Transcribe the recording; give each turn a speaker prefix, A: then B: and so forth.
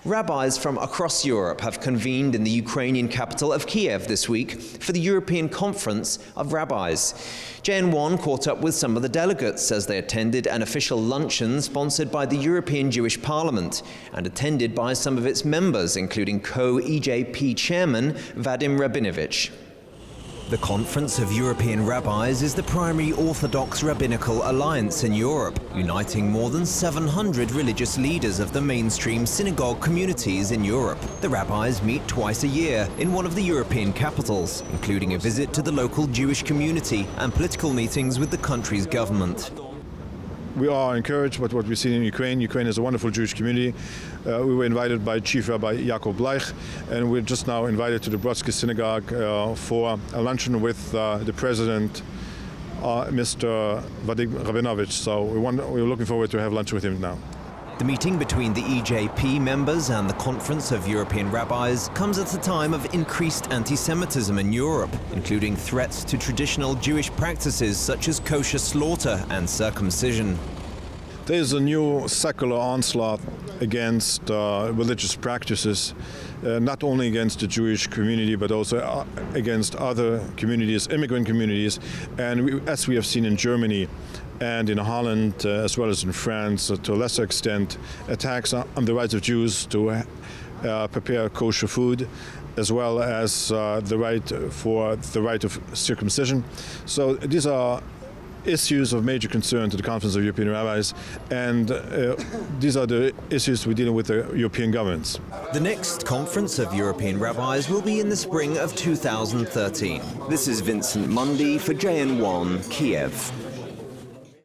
A: Rabbis from across Europe have convened in the Ukrainian capital of Kiev this week for the European Conference of Rabbis. JN1 caught up with some of the delegates as they attended an official luncheon sponsored by the European Jewish Parliament and attended by some of its members, including co-EJP chairman Vadim Rabinovich. The Conference of European Rabbis is the primary Orthodox rabbinical alliance in Europe, uniting more than 700 religious leaders of the mainstream synagogue communities in Europe. The rabbis meet twice a year in one of the European capitals, including a visit to the local Jewish community and political meetings with the country's government.
B: We are encouraged by what we see in Ukraine. Ukraine is a wonderful Jewish community. We were invited by Chief Rabbi Yaakov Bleich, and we're just now invited to the Brodsky Synagogue for a luncheon with the president, Mr. Vadim Rabinovich. So we're looking forward to have lunch with him now.
A: The meeting between the EJP members and the Conference of European Rabbis comes at a time of increased anti-Semitism in Europe, including threats to traditional Jewish practices such as kosher slaughter and circumcision.
B: There is a new secular onslaught against religious practices, not only against the Jewish community, but also against other communities, immigrant communities. And as we have seen in Germany and in Holland, as well as in France, to a lesser extent, attacks on the rights of Jews to prepare kosher food, as well as the right of circumcision. So these are issues of major concern to the Conference of European Rabbis, and these are the issues we're dealing with the European governments.
A: The next Conference of European Rabbis will be in the spring of 2013. This is Vincent Mundy for JN1 Kiev.